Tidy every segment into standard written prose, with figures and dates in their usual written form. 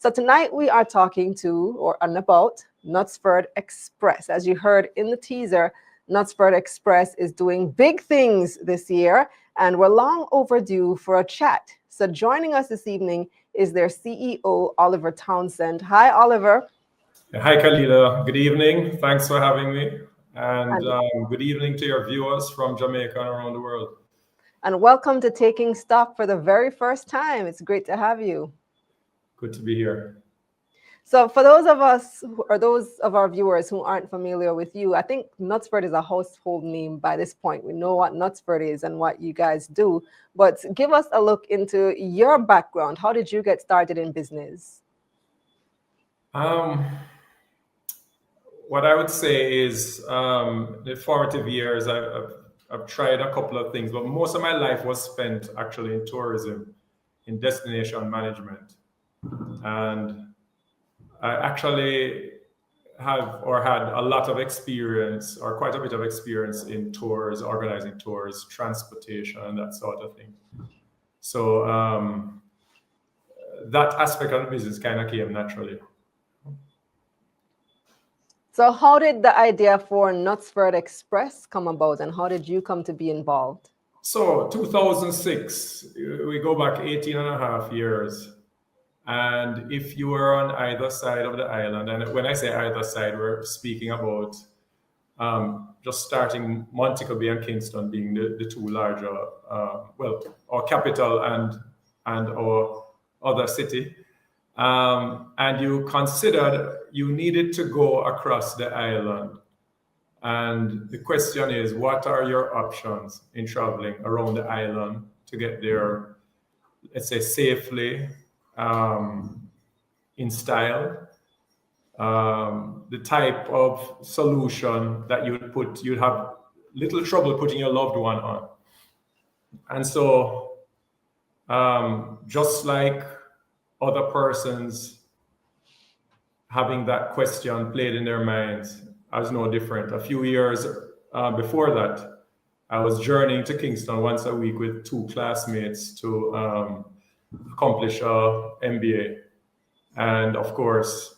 So tonight we are talking to or about Knutsford Express. As you heard in the teaser, Knutsford Express is doing big things this year, and we're long overdue for a chat. So joining us this evening is their CEO, Oliver Townsend. Hi, Oliver. Hi, Khalila. Good evening. Thanks for having me. And good evening to your viewers from Jamaica and around the world. And welcome to Taking Stock for the very first time. It's great to have you. Good to be here. So for those of us, or those of our viewers who aren't familiar with you, I think Knutsford is a household name by this point. We know what Knutsford is and what you guys do. But give us a look into your background. How did you get started in business? What I would say is the formative years, I've tried a couple of things, but most of my life was spent actually in tourism, in destination management. And I actually have or had a lot of experience, or quite a bit of experience in tours, organizing tours, transportation, and that sort of thing. So that aspect of the business kind of came naturally. So how did the idea for Knutsford Express come about, and how did you come to be involved? So 2006, we go back 18 and a half years. And if you were on either side of the island, and when I say either side, we're speaking about just starting Montego Bay and Kingston being the two larger, our capital and our other city. And you considered you needed to go across the island. And the question is, what are your options in traveling around the island to get there, let's say, safely, in style? The type of solution that you'd have little trouble putting your loved one on. And so, just like other persons having that question played in their minds, I was no different. A few years before that, I was journeying to Kingston once a week with two classmates to accomplish a MBA. And of course,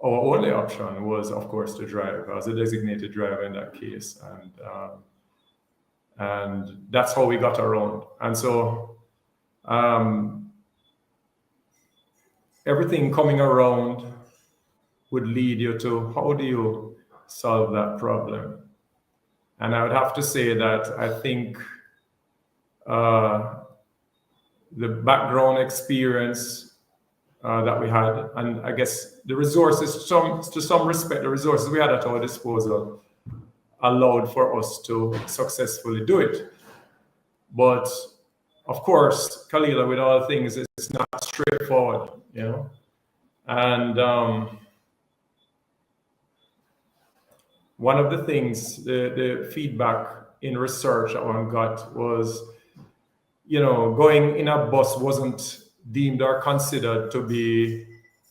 our only option was, of course, to drive. I was a designated driver in that case. And that's how we got around. And so everything coming around would lead you to, how do you solve that problem? And I would have to say that I think the background experience that we had, and I guess the resources, to some respect, the resources we had at our disposal allowed for us to successfully do it. But of course, Khalila, with all things, it's not straightforward, you know. And one of the things, the feedback in research that one got was, you know, going in a bus wasn't deemed or considered to be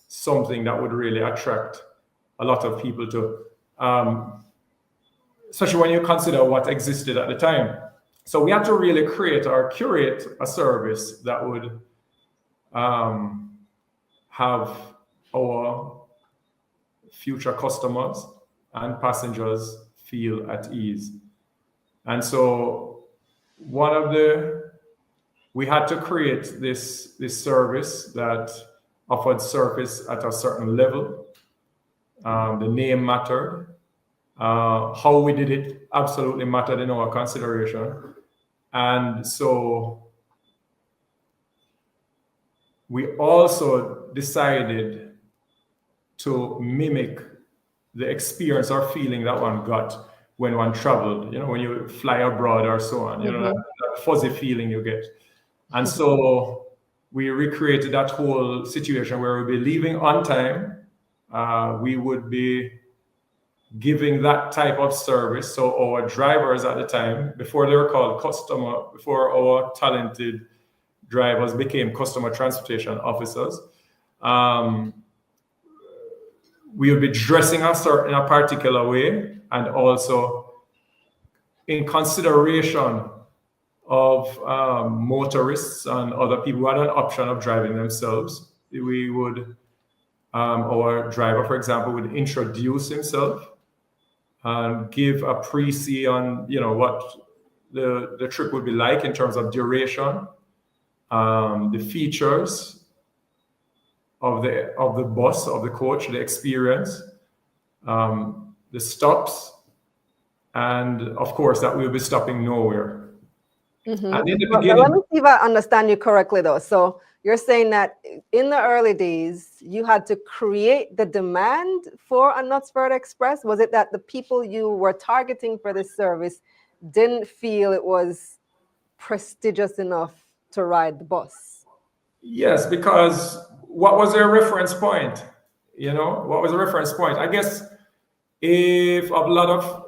something that would really attract a lot of people to, especially when you consider what existed at the time. So we had to really create or curate a service that would have our future customers and passengers feel at ease. And so we had to create this service that offered service at a certain level. The name mattered. How we did it absolutely mattered in our consideration. And so we also decided to mimic the experience or feeling that one got when one traveled, you know, when you fly abroad or so on, you know, that fuzzy feeling you get. And so we recreated that whole situation where we'd be leaving on time. We would be giving that type of service. So our drivers at the time, before they were called before our talented drivers became customer transportation officers, we would be dressing us in a particular way, and also in consideration of motorists and other people who had an option of driving themselves. we would, our driver, for example, would introduce himself and give a pre-see on, what the trip would be like in terms of duration, the features of the bus, of the coach, the experience, the stops, and of course that we'll be stopping nowhere. And in the beginning, let me see if I understand you correctly, though. So you're saying that in the early days, you had to create the demand for a Knutsford Express. Was it that the people you were targeting for this service didn't feel it was prestigious enough to ride the bus? Yes, because what was their reference point? What was the reference point? I guess if a lot of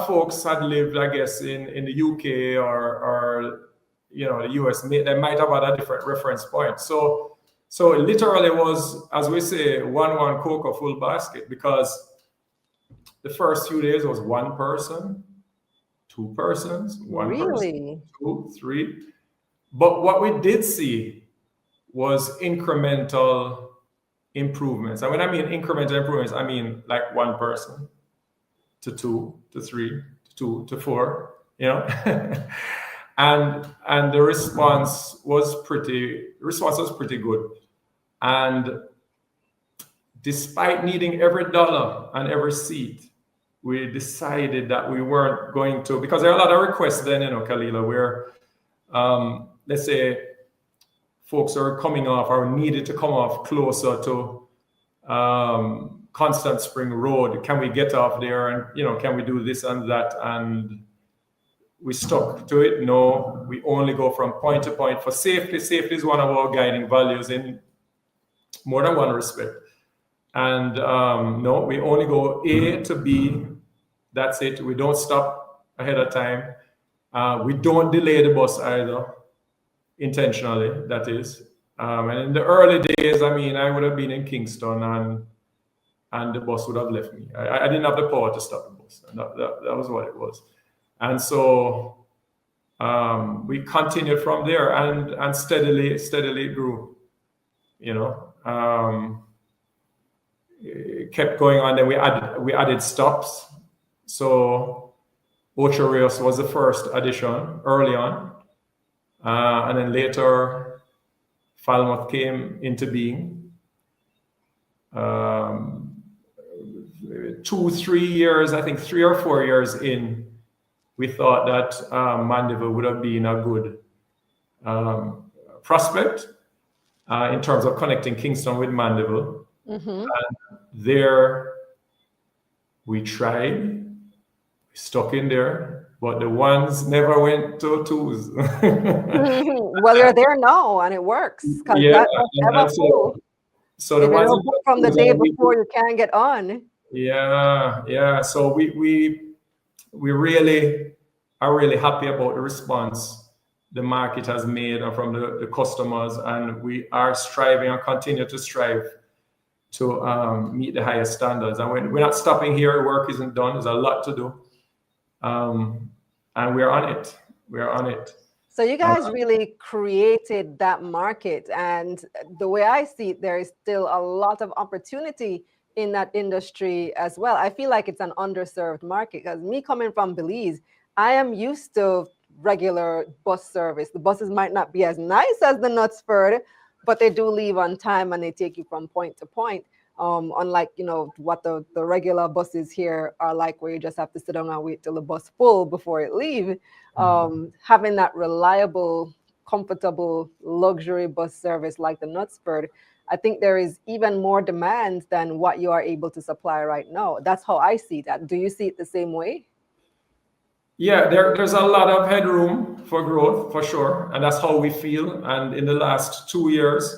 folks had lived, I guess, in the UK or the US, they might have had a different reference point. So it literally was, as we say, one cocoa full basket, because the first few days was one person, two persons, one person, two, three. But what we did see was incremental improvements. And when I mean incremental improvements, I mean like one person to two to three to two to four, and the response was pretty good. And despite needing every dollar and every seat, we decided that we weren't going to, because there are a lot of requests then, Kalila, where let's say folks are coming off or needed to come off closer to Constant Spring Road. Can we get off there, and can we do this and that? And we stuck to it. No, we only go from point to point for safety. Safety is one of our guiding values in more than one respect. And no, we only go A to B. That's it. We don't stop ahead of time. We don't delay the bus either, intentionally, that is. And in the early days, I would have been in Kingston and the bus would have left me. I didn't have the power to stop the bus. And that was what it was. And so we continued from there and steadily it grew, it kept going on. Then we added stops. So Ocho Rios was the first addition early on. And then later, Falmouth came into being. 2-3 years, I think 3 or 4 years in, we thought that Mandeville would have been a good prospect in terms of connecting Kingston with Mandeville. And there we tried, we stuck in there, but the ones never went to twos. Well, you're there now, and it works. Yeah, so the ones from the day before, you can't get on. Yeah. So we really are really happy about the response the market has made from the customers, and we are striving and continue to strive to meet the highest standards. And we're not stopping here. Work isn't done. There's a lot to do. And we're on it. We're on it. So you guys really created that market. And the way I see it, there is still a lot of opportunity in that industry as well. I feel like it's an underserved market, because me coming from Belize, I am used to regular bus service. The buses might not be as nice as the Knutsford, but they do leave on time and they take you from point to point. Unlike, what the regular buses here are like, where you just have to sit down and wait till the bus full before it leaves. Having that reliable, comfortable, luxury bus service like the Knutsford, I think there is even more demand than what you are able to supply right now. That's how I see that. Do you see it the same way? Yeah, there's a lot of headroom for growth, for sure. And that's how we feel. And in the last 2 years,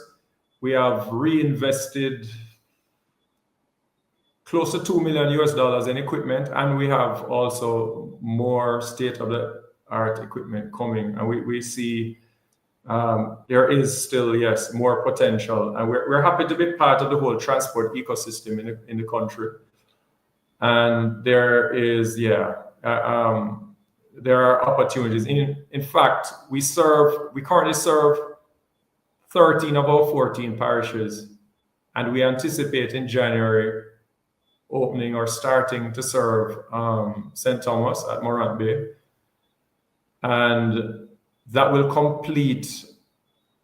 we have reinvested close to $2 million in equipment. And we have also more state-of-the-art equipment coming. And we see there is still, yes, more potential. And we're happy to be part of the whole transport ecosystem in the country. And there is, there are opportunities. In fact, we currently serve 13 of our 14 parishes. And we anticipate in January opening or starting to serve St. Thomas at Morant Bay. And that will complete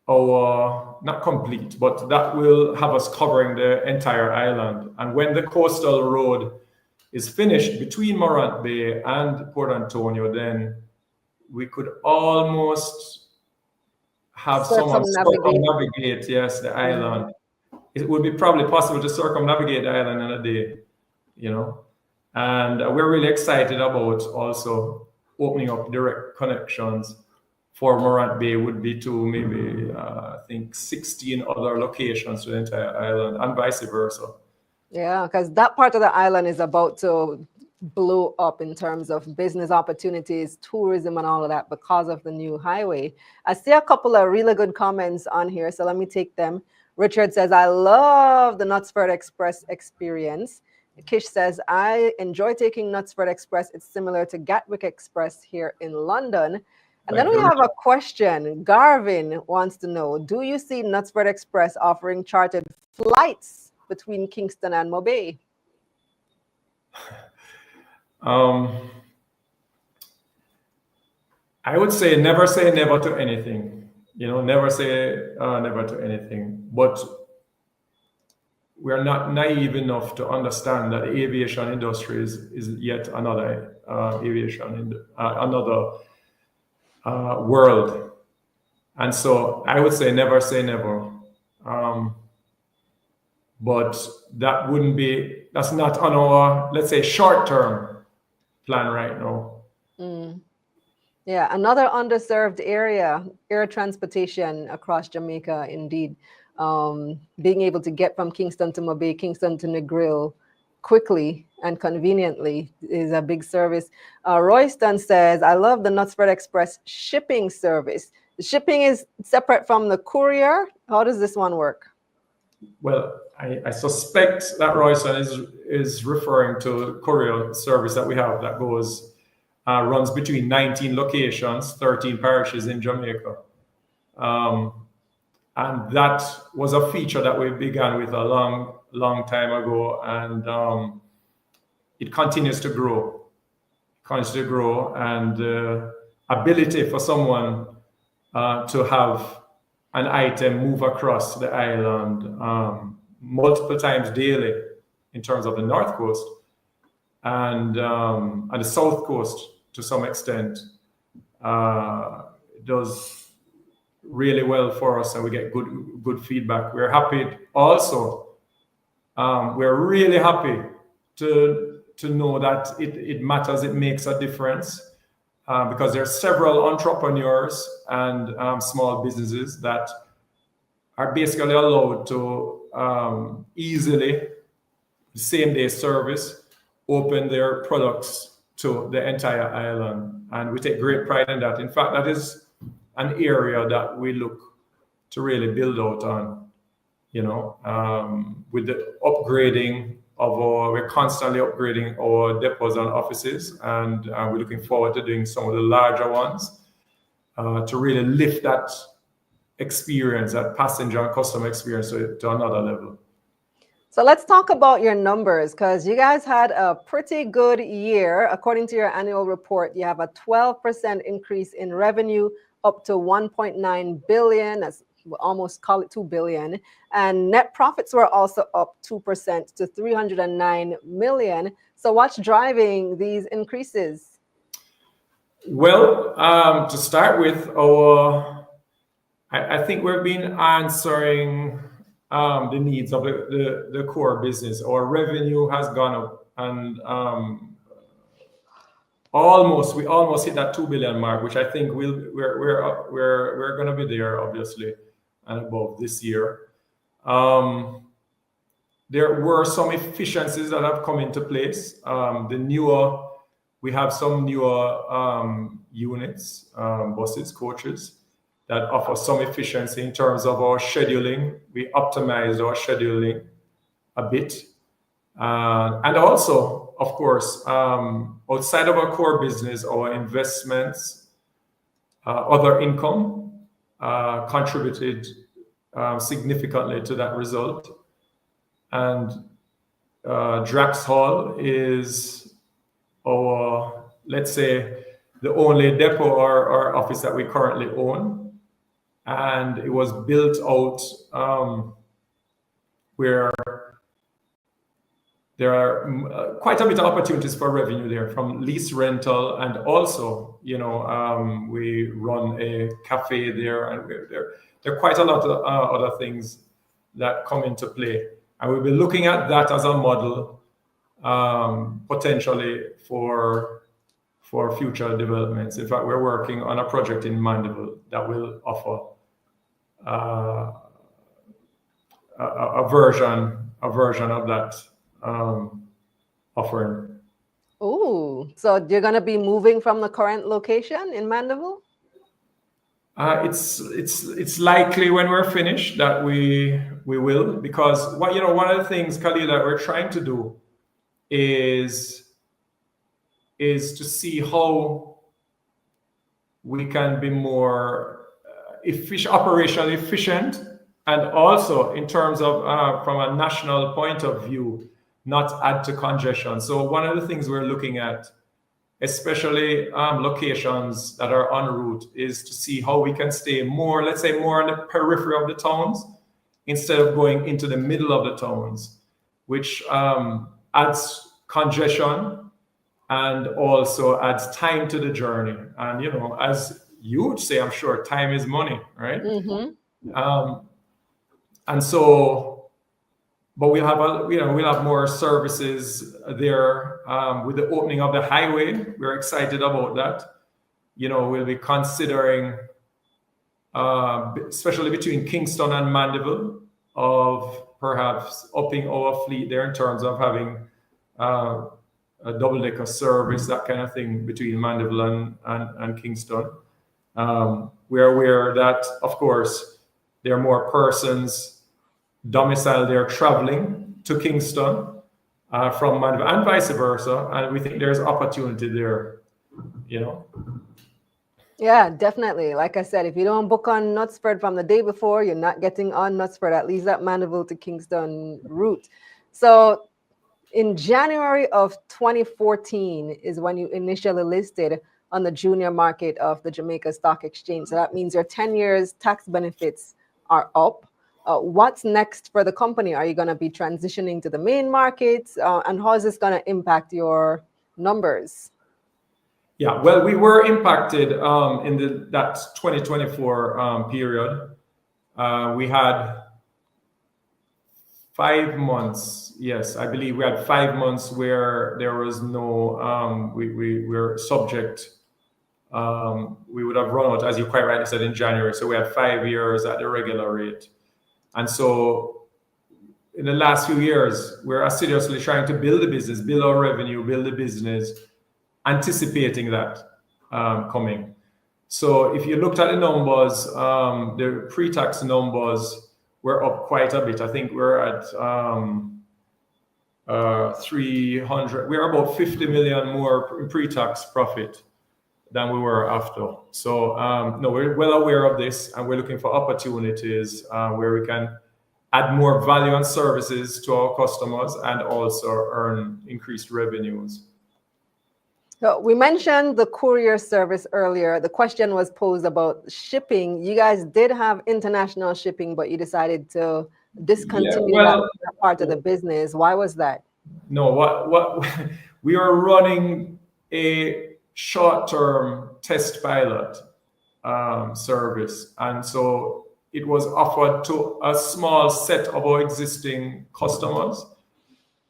our, not complete, but that will have us covering the entire island. And when the coastal road is finished between Morant Bay and Port Antonio, then we could almost have someone circumnavigate, yes, the island. It would be probably possible to circumnavigate the island in a day, you know. And we're really excited about also opening up direct connections for Morant Bay would be to maybe, I think, 16 other locations to the entire island and vice versa. Yeah, because that part of the island is about to blow up in terms of business opportunities, tourism, and all of that because of the new highway. I see a couple of really good comments on here, so let me take them. Richard says, I love the Knutsford Express experience. Kish says, I enjoy taking Knutsford Express. It's similar to Gatwick Express here in London. And then we have a question. Garvin wants to know, do you see Knutsford Express offering chartered flights between Kingston and Mobay? I would say never to anything. You know, never say never to anything. But we are not naive enough to understand that the aviation industry is yet another another world. And so I would say never say never. But that wouldn't be, that's not on our, let's say, short-term plan right now. Yeah, another underserved area, air transportation across Jamaica, indeed. Being able to get from Kingston to Mobay, Kingston to Negril quickly and conveniently is a big service. Royston says, I love the Knutsford Express shipping service. The shipping is separate from the courier. How does this one work? Well, I suspect that Royston is referring to the courier service that we have that goes, runs between 19 locations, 13 parishes in Jamaica. And that was a feature that we began with a long time ago, and it continues to grow. And the ability for someone to have an item move across the island multiple times daily in terms of the North Coast and the South Coast to some extent does really well for us, and we get good feedback. We're happy also. We're really happy to know that it matters, it makes a difference. Because there are several entrepreneurs and small businesses that are basically allowed to easily, same-day service, open their products to the entire island. And we take great pride in that. In fact, that is an area that we look to really build out on, you know, with the upgrading we're constantly upgrading our depots and offices, and we're looking forward to doing some of the larger ones to really lift that experience, that passenger and customer experience to another level. So let's talk about your numbers, because you guys had a pretty good year. According to your annual report, you have a 12% increase in revenue up to 1.9 billion. That's almost call it 2 billion. And net profits were also up 2% to 309 million. So what's driving these increases? Well, to start with, I think we've been answering the needs of the core business. Our revenue has gone up, and we almost hit that 2 billion mark, which I think we're going to be there, obviously, and above this year. There were some efficiencies that have come into place. We have some newer units, buses, coaches, that offer some efficiency in terms of our scheduling. We optimized our scheduling a bit. And also, of course, outside of our core business, our investments, other income contributed significantly to that result. And Drax Hall is our, let's say, the only depot or office that we currently own. And it was built out where there are quite a bit of opportunities for revenue there from lease rental, and also, we run a cafe there, and there are quite a lot of other things that come into play, and we'll be looking at that as a model potentially for future developments. In fact, we're working on a project in Mandeville that will offer a version of that offering. Oh, so you're going to be moving from the current location in Mandeville? It's likely when we're finished that we will, because one of the things, Khalil, that we're trying to do is to see how we can be more operationally efficient, and also in terms of from a national point of view, not add to congestion. So one of the things we're looking at, especially locations that are en route, is to see how we can stay more, let's say, more on the periphery of the towns instead of going into the middle of the towns, which adds congestion and also adds time to the journey. And as you would say, I'm sure time is money, right? Mm-hmm. And so, but we'll have more services there with the opening of the highway. We're excited about that. We'll be considering, especially between Kingston and Mandeville, of perhaps upping our fleet there in terms of having a double-decker service, that kind of thing, between Mandeville and Kingston. We're aware that, of course, there are more persons domiciled there traveling to Kingston from Mandeville, and vice versa, and we think there's opportunity there. Yeah, definitely. Like I said, if you don't book on Knutsford from the day before, you're not getting on Knutsford, at least that Mandeville to Kingston route. So in January of 2014 is when you initially listed on the junior market of the Jamaica Stock Exchange. So that means your 10 years tax benefits are up. What's next for the company? Are you going to be transitioning to the main markets? And how is this going to impact your numbers? Yeah, well, we were impacted in that 2024 period. We had 5 months. Yes, I believe we had 5 months where there was no, we were subject. We would have run out, as you quite rightly said, in January. So we had 5 years at the regular rate. And so in the last few years, we're assiduously trying to build the business, build our revenue, build the business, anticipating that coming. So if you looked at the numbers, the pre-tax numbers were up quite a bit. I think we're at 300. We're about 50 million more in pre-tax profit than we were after. So no, we're well aware of this, and we're looking for opportunities where we can add more value and services to our customers and also earn increased revenues. So we mentioned the courier service earlier. The question was posed about shipping. You guys did have international shipping, but you decided to discontinue that part of the business. Why was that? No, what we are running a short-term test pilot service, and so it was offered to a small set of our existing customers.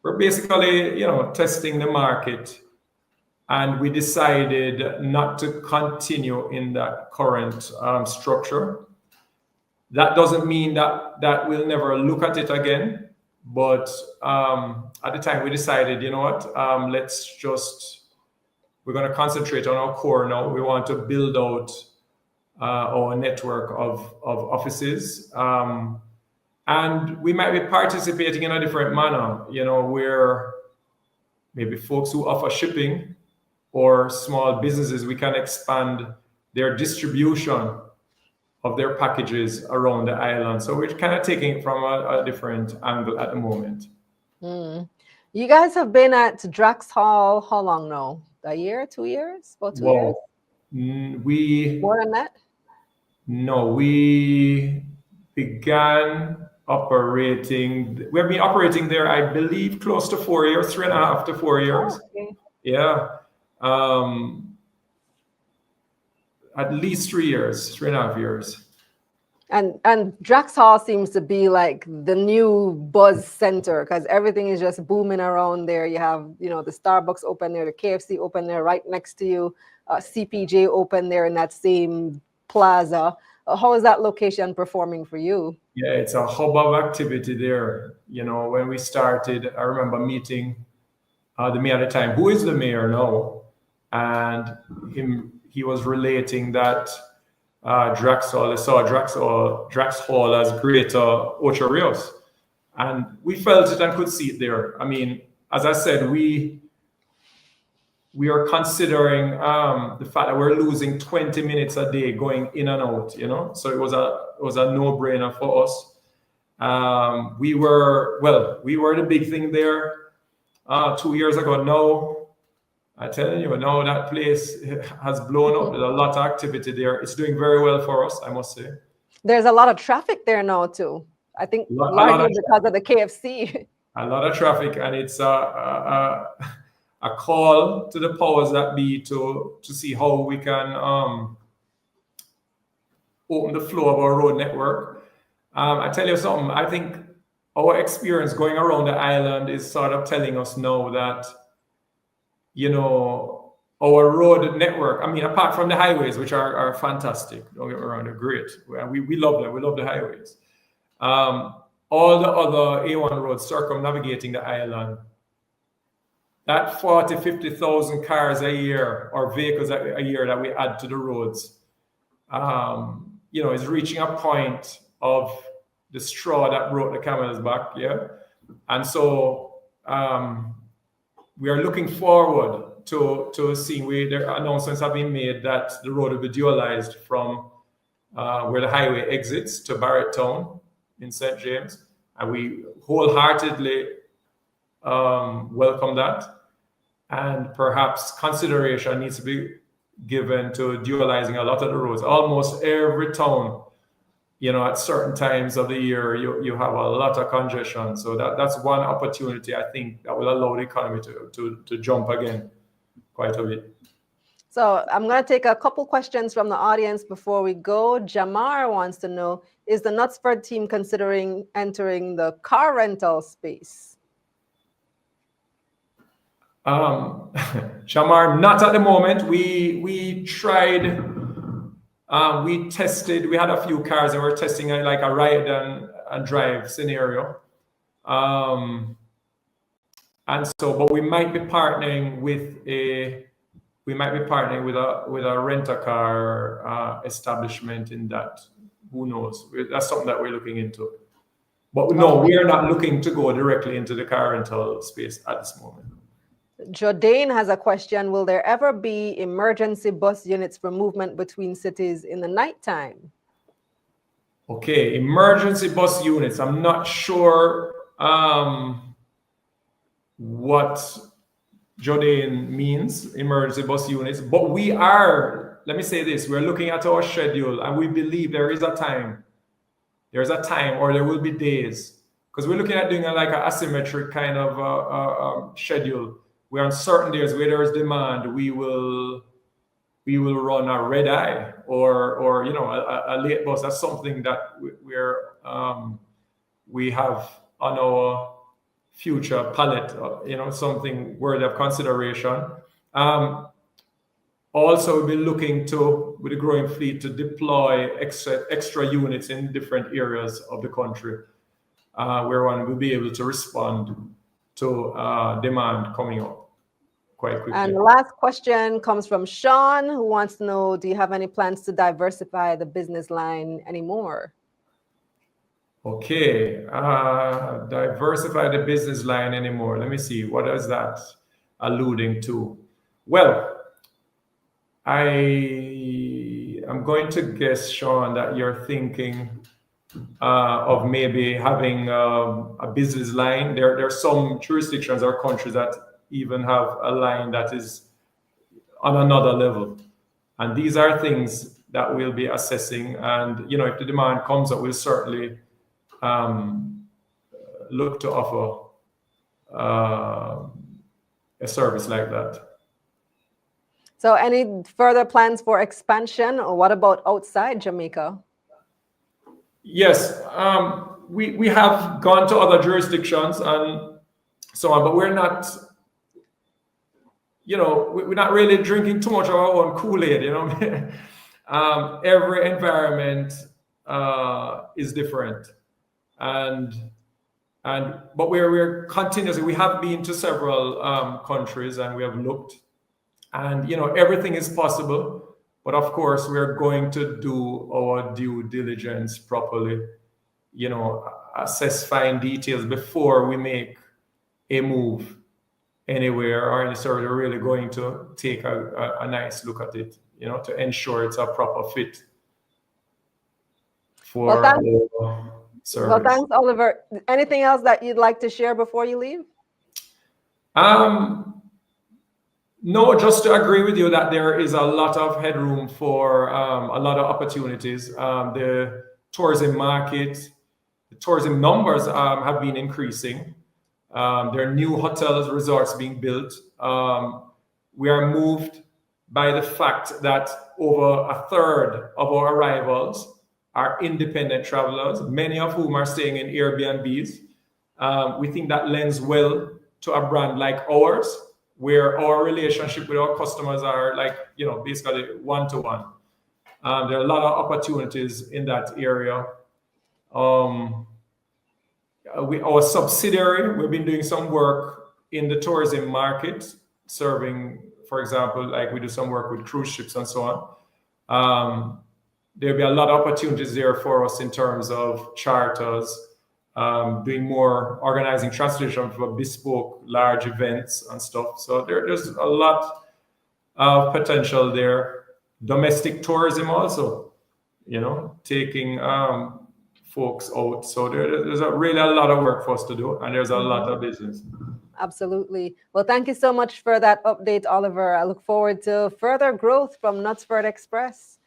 We're basically, testing the market, and we decided not to continue in that current structure. That doesn't mean that we'll never look at it again, but at the time we decided, we're going to concentrate on our core now. We want to build out our network of offices. And we might be participating in a different manner, where maybe folks who offer shipping or small businesses, we can expand their distribution of their packages around the island. So we're kind of taking it from a different angle at the moment. You guys have been at Drax Hall how long now? A year, 2 years? About 2 years? More than that? No, we began operating. We have been operating there, I believe, close to 4 years, 3.5 to 4 years. Oh, okay. Yeah. At least 3 years, 3.5 years. And Drax Hall seems to be like the new buzz center because everything is just booming around there. You have, the Starbucks open there, the KFC open there right next to you, CPJ open there in that same plaza. How is that location performing for you? Yeah, it's a hub of activity there. When we started, I remember meeting the mayor at the time, who is the mayor now, and he was relating that Drax Hall as Greater Ocho Rios. And we felt it and could see it there. I mean, as I said, we are considering the fact that we're losing 20 minutes a day going in and out, So it was a no-brainer for us. We were the big thing there 2 years ago. Now, I tell you, now that place has blown up. There's a lot of activity there. It's doing very well for us, I must say. There's a lot of traffic there now too. I think largely because of the KFC. A lot of traffic, and it's a call to the powers that be to see how we can open the flow of our road network. I tell you something, I think our experience going around the island is sort of telling us now that our road network, I mean, apart from the highways, which are fantastic, don't get me wrong, they're great. We love them. We love the highways. All the other A1 roads circumnavigating the island, that 40, 50,000 cars a year or vehicles a year that we add to the roads, is reaching a point of the straw that broke the camel's back. Yeah. And so, we are looking forward to seeing the announcements have been made that the road will be dualized from where the highway exits to Barrett Town in St. James. And we wholeheartedly welcome that. And perhaps consideration needs to be given to dualizing a lot of the roads. Almost every town, at certain times of the year, you have a lot of congestion. So that's one opportunity, I think, that will allow the economy to jump again quite a bit. So I'm going to take a couple questions from the audience before we go. Jamar wants to know, is the Knutsford team considering entering the car rental space? Jamar, not at the moment. We tried... we tested, we had a few cars and we're testing like a ride and drive scenario. But we might be partnering with a rent-a-car establishment in that. Who knows? That's something that we're looking into. But no, we are not looking to go directly into the car rental space at this moment. Jordan has a question. Will there ever be emergency bus units for movement between cities in the nighttime? Okay, emergency bus units. I'm not sure what Jordan means, emergency bus units, but let me say this, we're looking at our schedule and we believe there is a time or there will be days, because we're looking at doing like an asymmetric kind of schedule. Where on certain days where there is demand, we will run a red eye or a late bus. That's something that we have on our future palette. Something worthy of consideration. Also, we'll be looking with the growing fleet, to deploy extra units in different areas of the country, where one will be able to respond to demand coming up quite quickly. And the last question comes from Sean, who wants to know, do you have any plans to diversify the business line anymore? Okay, diversify the business line anymore. Let me see, what is that alluding to? Well, I I'm going to guess, Sean, that you're thinking of maybe having a business line. There are some jurisdictions or countries that even have a line that is on another level. And these are things that we'll be assessing. And, you know, if the demand comes up, we'll certainly look to offer a service like that. So any further plans for expansion, or what about outside Jamaica? Yes, we have gone to other jurisdictions and so on, but we're not, you know, we're not really drinking too much of our own Kool-Aid, you know. Every environment is different, but we're continuously, we have been to several countries and we have looked, and you know, everything is possible. But of course, we're going to do our due diligence properly, you know, assess fine details before we make a move anywhere or any sort. We're really going to take a nice look at it, you know, to ensure it's a proper fit for our service. Well, thanks, Oliver. Anything else that you'd like to share before you leave? No, just to agree with you that there is a lot of headroom for a lot of opportunities. The tourism market, the tourism numbers have been increasing. There are new hotels, resorts being built. We are moved by the fact that over a third of our arrivals are independent travelers, many of whom are staying in Airbnbs. We think that lends well to a brand like ours, where our relationship with our customers are like, you know, basically one-to-one. There are a lot of opportunities in that area. Our subsidiary, we've been doing some work in the tourism market, serving, for example, like we do some work with cruise ships and so on. There'll be a lot of opportunities there for us in terms of charters, doing more organizing transportation for bespoke large events and stuff. So there's a lot of potential there. Domestic tourism also, you know, taking folks out. So there's really a lot of work for us to do, and there's a lot of business. Absolutely. Well, thank you so much for that update, Oliver. I look forward to further growth from Knutsford Express.